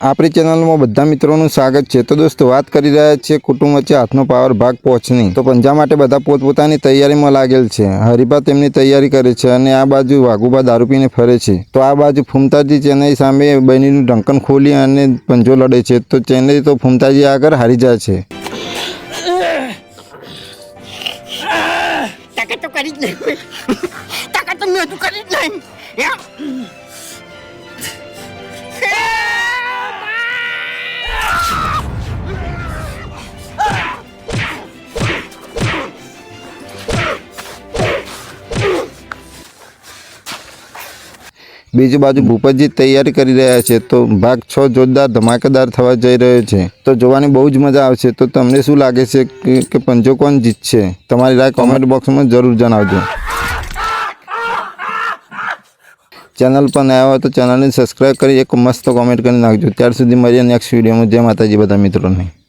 આપણી ચેનલમાં બધા મિત્રોનું સ્વાગત છે। તો દોસ્તો વાત કરી રહ્યા છીએ કુટુંબ વચ્ચે હાથનો પાવર ભાગ 5ની। તો પંજા માટે બધા પોતપોતાની તૈયારીમાં લાગેલ છે। હરીબા તેમની તૈયારી કરે છે અને આ બાજુ વાઘુબા દારૂ પીને ફરે છે। તો આ બાજુ ફૂમતાજી ચેન્નઈ સામે બહેનીનું ઢંકન ખોલી અને પંજો લડે છે। તો ચેન્નઈ તો ફૂમતાજી આગળ હારી જાય છે। તાકાત તો કરી જ નહીં તાકાત તો મેં કરી જ નહીં બીજી બાજુ ભૂપતજી તૈયારી કરી રહ્યા છે। તો ભાગ 6 જોરદાર ધમાકેદાર થવા જઈ રહ્યો છે। તો જોવાની બહુ જ મજા આવશે। તો તમને શું લાગે છે કે પંજો કોણ જીતશે? તમારી રાય કોમેન્ટ બોક્સમાં જરૂર જણાવજો। ચેનલ પર નયા હોય તો ચેનલને સબસ્ક્રાઈબ કરી એક મસ્ત કોમેન્ટ કરી નાખજો। ત્યાર સુધી મળીએ નેક્સ્ટ વિડીયોમાં। જય માતાજી બધા મિત્રોને।